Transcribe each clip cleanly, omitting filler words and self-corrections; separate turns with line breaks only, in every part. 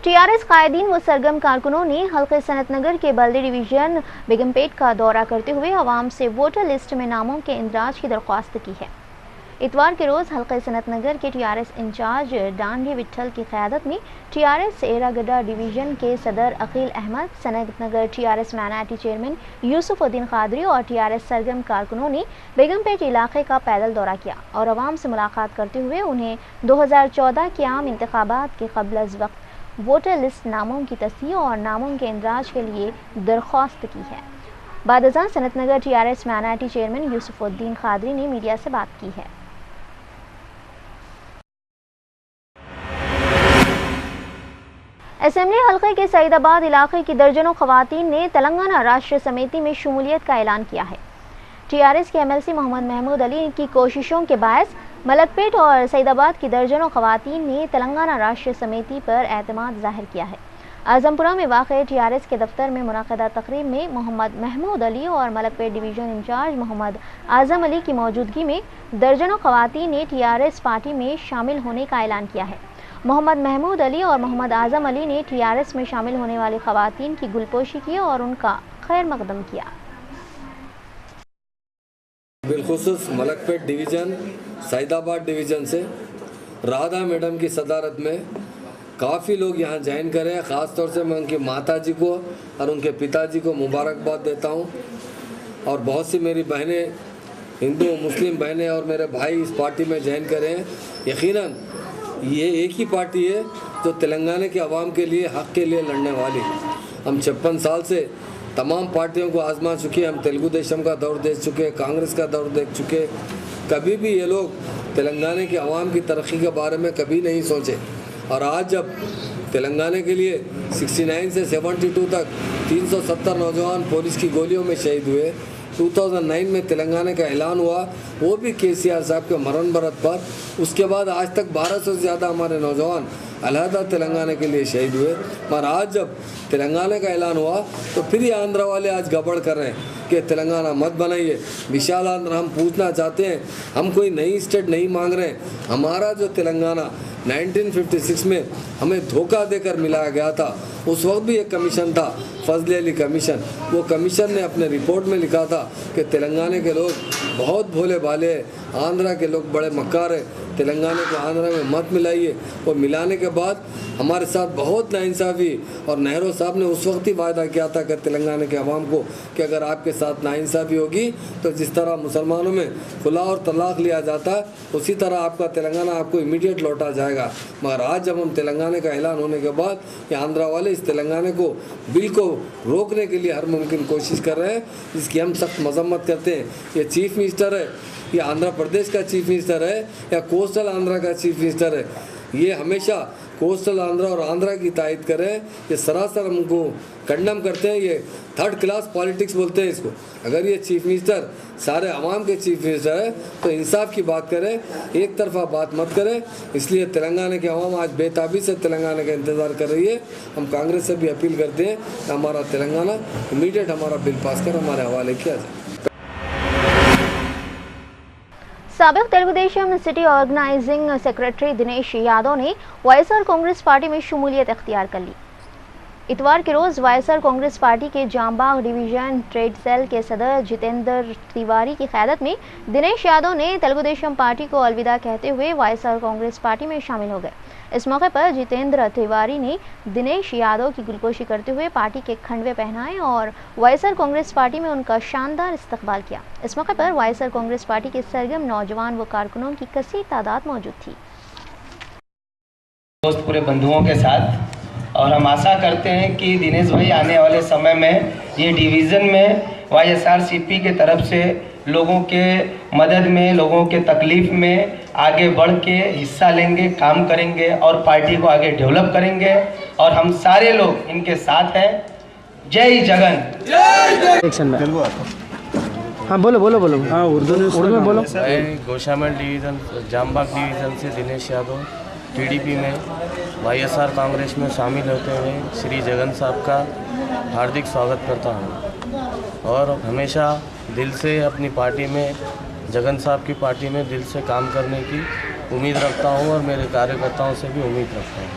TRS कायदीन व सरगर्म कारकुनों ने हल्के सनतनगर के बल्दी डिवीजन बेगमपेट का दौरा करते हुए आवाम से वोटर लिस्ट में नामों के इंदराज की दरख्वास्त की है। इतवार के रोज़ हल्के सनतनगर के टीआरएस इंचार्ज डांडी विट्ठल की क़यादत में टीआरएस एरागड्डा डिवीज़न के सदर अकील अहमद, सनतनगर टीआरएस मानाटी चेयरमैन यूसुफुद्दीन कादरी और टीआरएस सरगर्म कारकुनों ने बेगमपेट इलाके का पैदल दौरा किया और आवाम से मुलाकात करते हुए उन्हें 2014 के आम इंतखाबात के क़ब्ल अज़ वक्त वोटर लिस्ट नामों की तस्दीक़ और नामों के इंदराज के लिए दरख्वास्त की है। बाद अज़ां सनतनगर टीआरएस मानाटी चेयरमैन यूसुफुद्दीन कादरी ने मीडिया से बात की है। असेंबली हल्के के सईदाबाद इलाके की दर्जनों खवातीन ने तेलंगाना राष्ट्र समिति में शमूलियत का ऐलान किया है। टीआरएस के एमएलसी मोहम्मद महमूद अली की कोशिशों के बायस मलकपेट और सईदाबाद की दर्जनों खवातीन ने तेलंगाना राष्ट्र समिति पर एतमाद जाहिर किया है। आजमपुरा में वाक़ टीआरएस के दफ्तर में मुनक़दा तकरीब में मोहम्मद महमूद अली और मलकपेट डिवीज़न इंचार्ज मोहम्मद आज़म अली की मौजूदगी में दर्जनों खवातीन ने टीआरएस पार्टी में शामिल होने का ऐलान किया है। मोहम्मद महमूद अली और मोहम्मद आज़म अली ने टीआरएस में शामिल होने वाली खवातीन की गुलपोशी की और उनका खैर मकदम किया।
बिलखुसूस मलकपेट डिवीज़न, सईदाबाद डिवीज़न से राधा मैडम की सदारत में काफ़ी लोग यहाँ ज्वाइन करे हैं। ख़ास तौर से मैं उनकी माता जी को और उनके पिताजी को मुबारकबाद देता हूँ और बहुत सी मेरी बहनें, हिंदू मुस्लिम बहनें और मेरे भाई इस पार्टी में ज्वाइन करे हैं। यकीनन ये एक ही पार्टी है जो तेलंगाना के अवाम के लिए, हक़ के लिए लड़ने वाली। हम 56 साल से तमाम पार्टियों को आजमा चुके, हम तेलुगु देशम का दौर देख चुके, कांग्रेस का दौर देख चुके। कभी भी ये लोग तेलंगाना के अवाम की तरक्की के बारे में कभी नहीं सोचे और आज जब तेलंगाना के लिए 69 से 72 तक 370 नौजवान पुलिस की गोलियों में शहीद हुए, 2009 में तेलंगाना का ऐलान हुआ, वो भी केसीआर साहब के मरण बरत पर। उसके बाद आज तक 1200 से ज़्यादा हमारे नौजवान अलहदा तेलंगाना के लिए शहीद हुए। मगर आज जब तेलंगाना का ऐलान हुआ तो फिर ये आंध्रा वाले आज गड़बड़ कर रहे हैं कि तेलंगाना मत बनाइए, विशाल आंध्रा। हम पूछना चाहते हैं, हम कोई नई स्टेट नहीं मांग रहे हैं। हमारा जो तेलंगाना 1956 में हमें धोखा देकर मिलाया गया था, उस वक्त भी एक कमीशन था, फजल अली कमीशन। वो कमीशन ने अपने रिपोर्ट में लिखा था कि तेलंगाना के लोग बहुत भोले भाले हैं, आंध्रा के लोग बड़े मक्कार हैं, तेलंगाना को आंध्रा में मत मिलाइए। और मिलाने के बाद हमारे साथ बहुत नाइंसाफ़ी, और नेहरू साहब ने उस वक्त ही वायदा किया था कि तेलंगाना के अवाम को कि अगर आपके साथ नाइंसाफ़ी होगी तो जिस तरह मुसलमानों में खुला और तलाक लिया जाता है उसी तरह आपका तेलंगाना आपको इमीडिएट लौटा जाएगा। मगर आज जब हम तेलंगाना का ऐलान होने के बाद ये आंध्रा वाले इस तेलंगाना को बिल को रोकने के लिए हर मुमकिन कोशिश कर रहे हैं, जिसकी हम सख्त मजम्मत करते हैं। ये चीफ मिनिस्टर है, ये आंध्र प्रदेश का चीफ मिनिस्टर है या कोस्टल आंध्रा का चीफ मिनिस्टर है, ये हमेशा कोस्टल आंध्रा और आंध्रा की तायद करें। ये सरासर हमको कंडम करते हैं, ये थर्ड क्लास पॉलिटिक्स बोलते हैं इसको। अगर ये चीफ मिनिस्टर सारे अवाम के चीफ मिनिस्टर है तो इंसाफ की बात करें, एक तरफा बात मत करें। इसलिए तेलंगाना के अवाम आज बेताबी से तेलंगाना का इंतज़ार कर रही है। हम कांग्रेस से भी अपील करते हैं कि हमारा तेलंगाना इमीडिएट हमारा बिल पास कर हमारे हवाले किया जाए।
साबिक Telugu Desam city organising secretary Dinesh Yadav ने वाईएसआर कांग्रेस पार्टी में शमूलियत इख्तियार कर ली। इतवार के रोज़ वाईएसआर कांग्रेस पार्टी के जामबाग डिवीज़न ट्रेड सेल के सदर जितेंद्र तिवारी की क़यादत में दिनेश यादव ने तेलुगुदेशम पार्टी को अलविदा कहते हुए वाईएसआर कांग्रेस पार्टी में शामिल हो गए। इस मौके पर जितेंद्र तिवारी ने दिनेश यादव की गुलपोशी करते हुए पार्टी के खंडवे पहनाए और वाईएसआर कांग्रेस पार्टी में उनका शानदार इस्तकबाल किया। इस मौके पर वाईएसआर कांग्रेस पार्टी के सरगर्म नौजवान व कारकुनों की कसीर तादाद मौजूद थी।
दोस्त पूरे बंधुओं के साथ, और हम आशा करते हैं कि दिनेश भाई आने वाले समय में ये डिवीज़न में वाईएसआरसीपी के तरफ से लोगों के मदद में, लोगों के तकलीफ़ में आगे बढ़ के हिस्सा लेंगे, काम करेंगे और पार्टी को आगे डेवलप करेंगे। और हम सारे लोग इनके साथ हैं। जय जगन।
हाँ बोलो बोलो बोलो। हाँ उर्दू में बोलो।
गोशामल डिवीज़न, जामबाग डिवीज़न से दिनेश यादव टीडीपी में वाईएसआर कांग्रेस में शामिल होते हुए श्री जगन साहब का हार्दिक स्वागत करता हूं और हमेशा दिल से अपनी पार्टी में, जगन साहब की पार्टी में दिल से काम करने की उम्मीद रखता हूं और मेरे कार्यकर्ताओं से भी उम्मीद रखता हूं।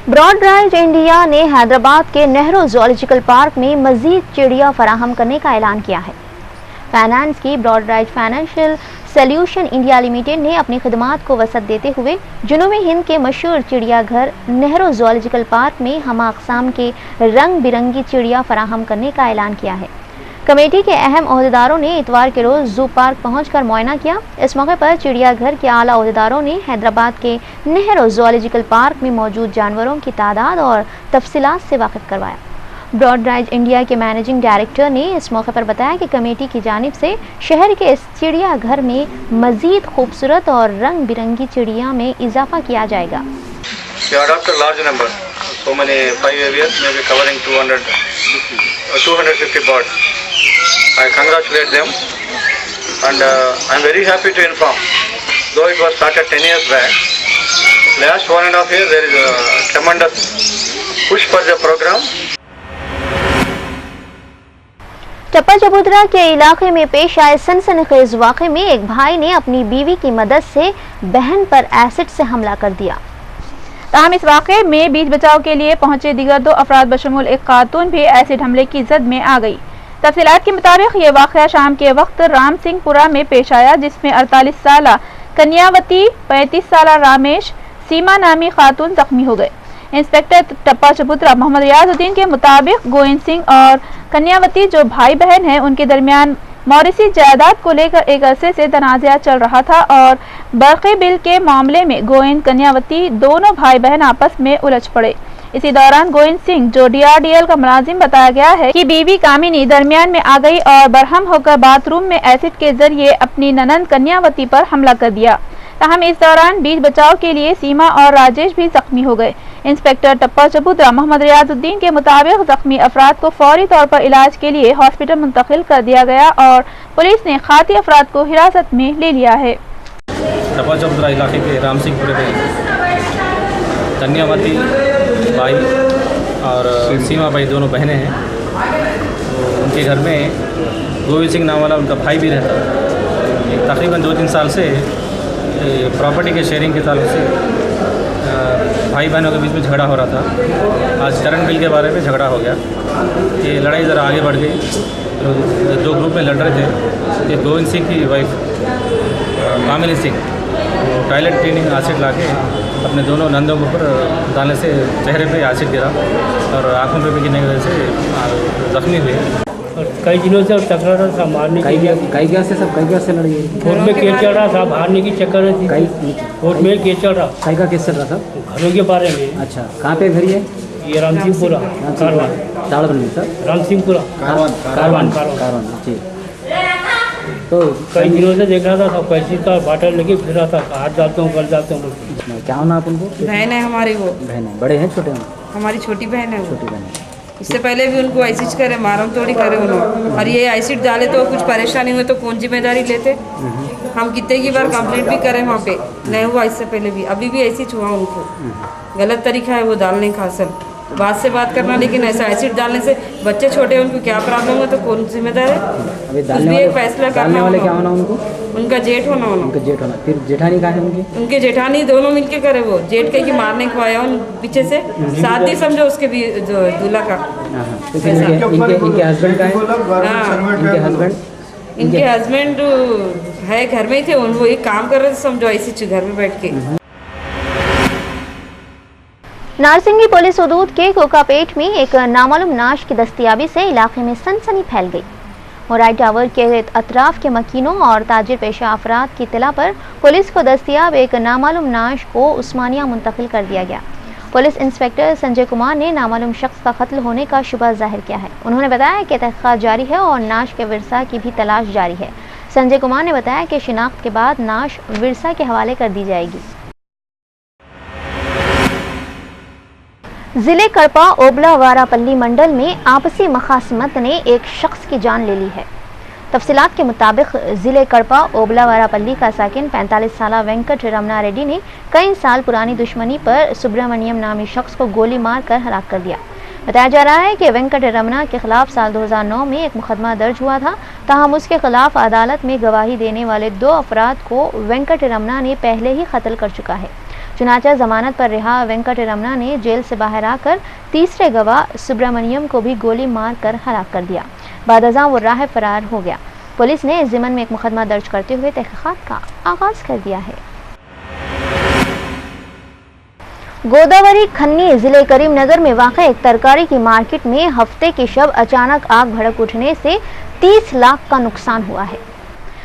ब्रॉडराइज इंडिया ने हैदराबाद के नेहरू जूलॉजिकल पार्क में मजीद चिड़िया फराहम करने का ऐलान किया है। फाइनेंस की ब्रॉडराइज फाइनेंशियल सॉल्यूशन इंडिया लिमिटेड ने अपनी खिदमात को वसअत देते हुए जुनूबी हिंद के मशहूर चिड़ियाघर नेहरू जूलॉजिकल पार्क में हम अक़साम के रंग बिरंगी चिड़िया फराहम करने का ऐलान किया है। कमेटी के अहम ओहदेदारों ने इतवार के रोज़ जू पार्क पहुंचकर मुआयना किया। इस मौके पर चिड़ियाघर के आला ओहदेदारों ने हैदराबाद के नेहरू जूलॉजिकल पार्क में मौजूद जानवरों की तादाद और तफसीलात से वाकिफ करवाया। ब्रॉडराइज इंडिया के मैनेजिंग डायरेक्टर ने इस मौके पर बताया कि कमेटी की जानिब से शहर के इस चिड़ियाघर में मजीद खूबसूरत और रंग बिरंगी चिड़िया में इजाफा किया जाएगा।
So many 5 areas, maybe covering 250 birds. I congratulate them, and I'm very happy to inform, though it was started 10 years back, last 1.5 years there is a tremendous push for the program.
टप्पा चबूतरा के इलाके में पेश आए सनसनीखेज वाक़े में एक भाई ने अपनी बीवी की मदद से बहन पर एसिड से हमला कर दिया।
ताहम इस वाक़े में बीच बचाव के लिए पहुंचे दीगर 2 अफराद बशमूल एक खातून भी एसिड हमले की जद में आ गई। तफसीलात के मुताबिक ये वाक़या शाम के वक्त राम सिंहपुरा में पेश आया, जिसमें 48 साला कन्यावती, 35 साला रामेश, सीमा नामी खातून जख्मी हो गए। इंस्पेक्टर टप्पा चबूतरा मोहम्मद रियाजुद्दीन के मुताबिक गोविंद सिंह और कन्यावती जो भाई बहन हैं, उनके दरमियान मौरिसी जायदाद को लेकर एक अरसे से तनाज़ा चल रहा था और बरक़ी बिल के मामले में गोविंद कन्यावती दोनों भाई बहन आपस में उलझ पड़े। इसी दौरान गोविंद सिंह, जो DRDL का मुलाजिम बताया गया है, कि बीवी कामिनी दरमियान में आ गई और बरहम होकर बाथरूम में एसिड के जरिए अपनी ननंद कन्यावती पर हमला कर दिया। ताहम इस दौरान बीच बचाव के लिए सीमा और राजेश भी जख्मी हो गए। इंस्पेक्टर टप्पा चबूतरा मोहम्मद रियाजुद्दीन के मुताबिक जख्मी अफराद को फौरी तौर पर इलाज के लिए हॉस्पिटल मुंतकिल कर दिया गया और पुलिस ने खाती अफराद को हिरासत में ले लिया है।
टप्पा चबूतरा इलाके के राम सिंहपुरे में कन्यावती भाई और सीमा भाई दोनों बहनें हैं। तो उनके घर में गोविंद सिंह नाम वाला उनका भाई भी रहता है। तकरीबन 2-3 साल से प्रॉपर्टी के शेयरिंग के ताल्लुक से भाई बहनों के बीच में झगड़ा हो रहा था। आज करंट बिल के बारे में झगड़ा हो गया। ये लड़ाई ज़रा आगे बढ़ गई। 2 ग्रुप में लड़ रहे थे। एक गोविंद सिंह की वाइफ कामिनी सिंह टॉयलेट क्लीनिंग एसिड ला के अपने दोनों नंदों के ऊपर डालने से चेहरे पे एसिड गिरा और आँखों पे भी गिरने की वजह से जख्मी हुए।
कई दिनों से टकरा रहा था, मारने की
कई गैस से लड़ी है।
कोर्ट में केस चल रहा था, मारने की चक्कर में थी। कोर्ट में केस चल रहा।
कई का केस चल रहा था?
घरों के बारे में।
अच्छा, कहाँ पे घर है?
ये राम सिंहपुरा कारवान।
ताड़बंदी सर? राम
सिंहपुरा कारवान जी।
तो
कई दिनों से देख रहा था, पैसे का बाटल लेके फिर रहा था, हाथ डालता हूँ, गल जाता हूँ।
क्या होना आप उनको?
बहन है हमारी। वो
बहन है? बड़े हैं छोटे हैं?
हमारी छोटी बहन है।
छोटी बहन है।
इससे पहले भी उनको एसिड करे, मारम तोड़ी करे उन्होंने, और ये एसिड डाले तो कुछ परेशानी हुई तो कौन जिम्मेदारी लेते? हम कितने की बार कंप्लेंट भी करें, वहाँ पे नहीं हुआ। इससे पहले भी, अभी भी ऐसी हुआ। उनको गलत तरीका है वो डालने का। असल बात से बात करना, लेकिन ऐसा एसिड डालने से बच्चे छोटे हैं, उनको क्या प्रॉब्लम है तो कौन जिम्मेदार है? कुछ भी एक फैसला करना
वाले क्या होना उनको?
उनका जेठ होना।
उनका जेठ होना। फिर जेठानी कहाँ है उनकी?
उनके जेठानी दोनों मिलके करे। वो जेठ के मारने को आया उन पीछे से, साथ ही समझो उसके भी दूल्हा का।
तो इनके हस्बैंड का है?
इनके हस्बैंड है, घर में ही थे। वो एक काम कर रहे थे समझो, ऐसी घर में बैठ के।
नारसिंगी पुलिस हदूद के कोकापेट में एक नामालूम नाश की दस्तयाबी से इलाके में सनसनी फैल गई। मोराई टावर के अतराफ के मकीनों और ताजिर पेशा अफराद की इत्तला पर पुलिस को दस्तयाब एक नामालूम नाश को उस्मानिया मुंतकिल कर दिया गया। पुलिस इंस्पेक्टर संजय कुमार ने नामालूम शख्स का कत्ल होने का शुबा जाहिर किया है। उन्होंने बताया कि तहक़ीक़ात जारी है और नाश के विरसा की भी तलाश जारी है। संजय कुमार ने बताया कि शिनाख्त के बाद नाश विरसा के हवाले कर दी जाएगी। जिले कड़पा ओबला वारापल्ली मंडल में आपसी मखासमत ने एक शख्स की जान ले ली है। तफसीलात के मुताबिक जिले कड़पा ओबला वारापल्ली का साकिन 45 साला वेंकट रमना रेड्डी ने कई साल पुरानी दुश्मनी पर सुब्रमण्यम नामी शख्स को गोली मारकर हलाक कर दिया। बताया जा रहा है कि वेंकट रमना के खिलाफ साल 2009 में एक मुकदमा दर्ज हुआ था। ताहम उसके खिलाफ अदालत में गवाही देने वाले 2 अफराद को वेंकट रमना ने पहले ही कत्ल कर चुका है। चुनाचा जमानत पर रिहा वेंकटरमणा ने जेल से बाहर आकर तीसरे गवाह सुब्रमण्यम को भी गोली मारकर हलाक कर दिया। बाद वो राह फरार हो गया। पुलिस ने इस ज़िम्मन में एक मुकदमा दर्ज करते हुए तहकीकात का आगाज कर दिया है। गोदावरी खन्नी जिले करीमनगर में वाक़ एक तरकारी की मार्केट में हफ्ते की शब अचानक आग भड़क उठने से 30 लाख का नुकसान हुआ है।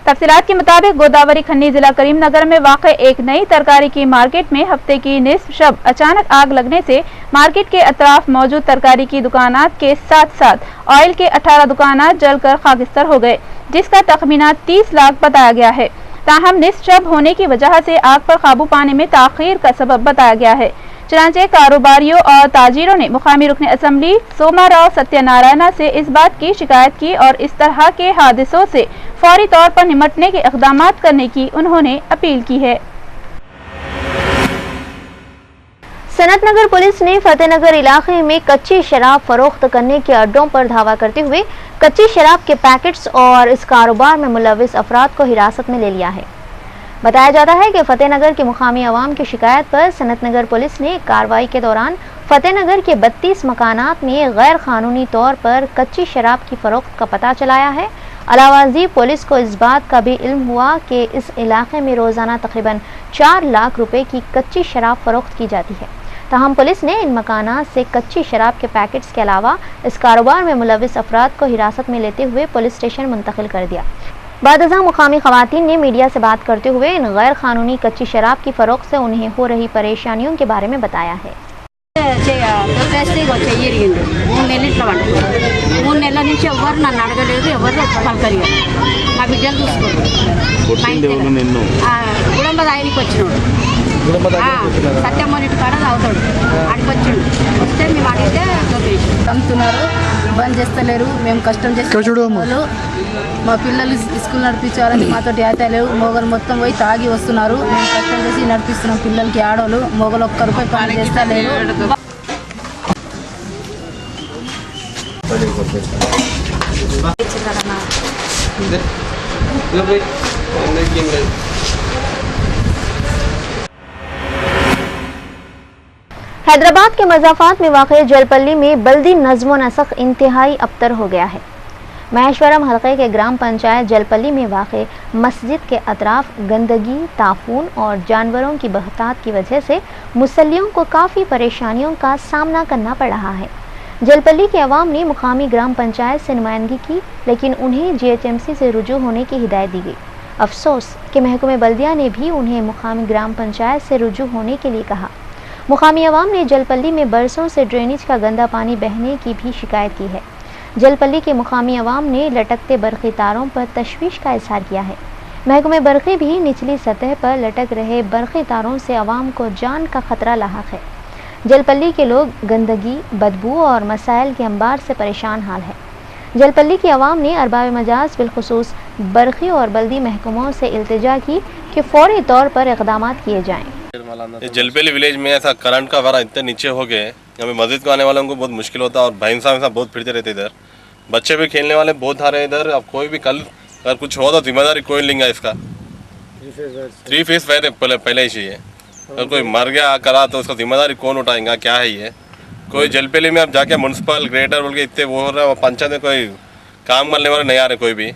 तफसीलात के मुताबिक गोदावरी खन्नी जिला करीमनगर में वाक़ एक नई तरकारी की मार्केट में हफ्ते की निस्फ शब अचानक आग लगने से मार्केट के अतराफ मौजूद तरकारी की दुकानात के साथ साथ ऑयल के 18 दुकानात जलकर खाकिस्तर हो गए, जिसका तखमीना 30 लाख बताया गया है। ताहम निस्फ शब होने की वजह से आग पर काबू पाने में ताखीर का सबब बताया गया है। चनांचे कारोबारियों और ताजिरों ने मुकामी रुकन असम्बली सोमाराव सत्यनारायण से इस बात की शिकायत की और इस तरह के हादसों से फौरी तौर पर निपटने के इक़दाम करने की उन्होंने अपील की है।
सनतनगर पुलिस ने फतेहनगर इलाके में कच्ची शराब फरोख्त करने के अड्डों पर धावा करते हुए कच्ची शराब के पैकेट्स और इस कारोबार में मुलविस अफराद को हिरासत में ले लिया है। बताया जाता है कि फतेहनगर के मुकामी अवाम की शिकायत पर सनतनगर पुलिस ने कार्रवाई के दौरान फतेहनगर के 32 मकानात में गैर कानूनी तौर पर कच्ची शराब की फरोख्त का पता चलाया है। अलावाजी पुलिस को इस बात का भी इल्म हुआ कि इस इलाके में रोज़ाना तकरीबन 4 लाख रुपए की कच्ची शराब फरोख्त की जाती है। ताहम पुलिस ने इन मकानात से कच्ची शराब के पैकेट्स के अलावा इस कारोबार में मुलविस अफराद को हिरासत में लेते हुए पुलिस स्टेशन मुंतकिल कर दिया। बादजा मुकामी खवातीन ने मीडिया से बात करते हुए इन गैर कानूनी कच्ची शराब की फरोख्त से उन्हें हो रही परेशानियों के बारे में बताया है।
3 నెలల నుంచి ఎవరు నన్ను అడగలేదు, ఎవరు పలకలేదు. మా బిడ్డలు చూసుకోలేదు. గుడంబ దాయనికి వచ్చినాడు, సత్యమ్మని కాడ తాగుతాడు, ఆడికి వచ్చిండు. వస్తే మేము అడిగితే
అమ్ముతున్నారు, బంద్ చేస్తలేరు. మేము కష్టం చేసి మా పిల్లలు స్కూల్ నడిపించాలని మాతో యాత లేవు. మొగలు మొత్తం పోయి తాగి వస్తున్నారు. మేము కష్టం చేసి నడిపిస్తున్నాం పిల్లలకి. ఆడవాళ్ళు మొగలు ఒక్క రూపాయి పని చేస్తలేరు.
हैदराबाद के मज़ाफ़ात में वाक़ जलपल्ली में बल्दी नज़्म व नस्ख़ इंतहाई अबतर हो गया है। महेश्वरम हल्के के ग्राम पंचायत जलपल्ली में वाक़ मस्जिद के अतराफ गंदगी, ताफून और जानवरों की बहतात की वजह से मुसल्लियों को काफ़ी परेशानियों का सामना करना पड़ रहा है। जलपल्ली के अवाम ने मुकामी ग्राम पंचायत से नुमाइंदगी की, लेकिन उन्हें GHMC से रुजू होने की हिदायत दी गई। अफसोस कि महकमे बल्दिया ने भी उन्हें मुकामी ग्राम पंचायत से रुजू होने के लिए कहा। मुकामी अवाम ने जलपल्ली में बरसों से ड्रेनेज का गंदा पानी बहने की भी शिकायत की है। जलपल्ली के मुकामी अवाम ने लटकते बरक़ी तारों पर तशवीश का इज़हार किया है। महकमे बरक़ी भी निचली सतह पर लटक रहे बरक़ी तारों से अवाम को जान का खतरा लाहक है। जलपल्ली के लोग गंदगी, बदबू और मसाइल के अंबार से परेशान हाल है। जलपल्ली की अवाम ने अरबाब मजाज बिलखुसूस बरक़ी और बल्दी महकमों से इल्तिजा की कि फौरी तौर पर इक़दाम किए जाएँ।
जलपल्ली विलेज में ऐसा करंट का वारा इतने नीचे हो गए, हमें मस्जिद को आने वालों को बहुत मुश्किल होता है और भाई साहब बहुत फिरते रहते इधर। बच्चे भी खेलने वाले बहुत आ रहे इधर। अब कोई भी कल अगर कुछ हो तो जिम्मेदारी कोई लेंगे इसका। 3 फेस पहले ही चाहिए। अगर कोई मर गया करा तो उसका जिम्मेदारी कौन उठाएगा, क्या है ये? कोई जलपल्ली में अब जाके म्यूनसिपल ग्रेटर बोल के इतने वो हो रहा है, पंचायत में कोई काम करने वाले नहीं आ रहे कोई भी।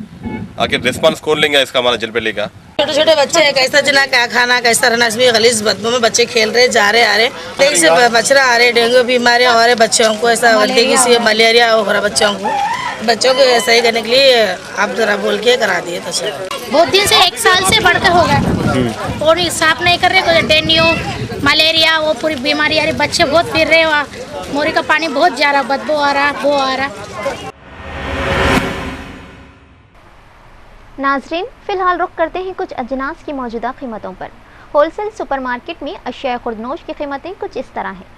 आखिर रिस्पॉन्स कौन लेंगे इसका हमारा जलपल्ली का?
छोटे छोटे बच्चे हैं, कैसा जना क्या खाना कैसा रहना, इसमें गलीज बदबू में बच्चे खेल रहे जा रहे आ रहे, लेकिन से मच्छर आ रहे, डेंगू बीमारियाँ हो रहे बच्चों को, ऐसा गंदगी से मलेरिया हो रहा बच्चों को सही करने के लिए आप जरा बोल के करा दिए। तो
बहुत दिन से 1 साल से बढ़कर हो गया और साफ नहीं कर रहे, डेंगू मलेरिया वो पूरी बीमारी आ रही, बच्चे बहुत फिर रहे, वहाँ मोरी का पानी बहुत जा रहा, बदबू आ रहा, वो आ रहा।
नाजरीन, फिलहाल रुख करते हैं कुछ अजनास की मौजूदा कीमतों पर। होलसेल सुपरमार्केट में अशिया खुर्दनोश की कीमतें कुछ इस तरह हैं।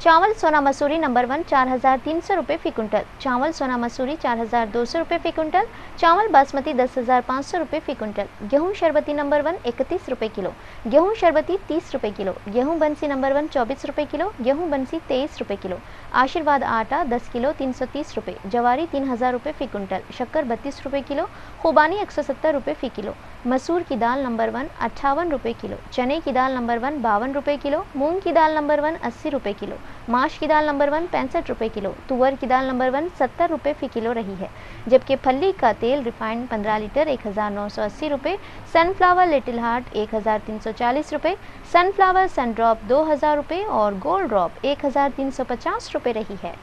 चावल सोना मसूरी नंबर 1 4300 रुपये फ़ी कुंटल, चावल सोना मसूरी 4200 रुपये फ़ी कुंटल, चावल बासमती 10500 रुपये फ़ी कुंटल, गेहूं शरबती नंबर 1 31 रुपये किलो, गेहूं शरबती 30 रुपये किलो, गेहूं बंसी नंबर 1 24 रुपये किलो, गेहूं बंसी 23 रुपये किलो, आशीर्वाद आटा 10 किलो 330 रुपये, जवारी 3000 रुपये फ़ी कुंटल, शक्कर 32 रुपये किलो, खुबानी 170 रुपये फ़ी किलो, मसूर की दाल नंबर 1 58 रुपये किलो, चने की दाल नंबर 1 52 रुपये किलो, मूंग की दाल नंबर 1 80 रुपये किलो, माश की दाल नंबर 1 65 रुपये किलो, तुअर की दाल नंबर 1 70 रुपये फी किलो रही है। जबकि फल्ली का तेल रिफाइंड 15 लीटर 1980 रुपये, सनफ्लावर लिटिल हार्ट 1340 रुपये, सनफ्लावर सनड्रॉप 2000 रुपये और गोल्ड ड्रॉप 1350 रुपये रही है।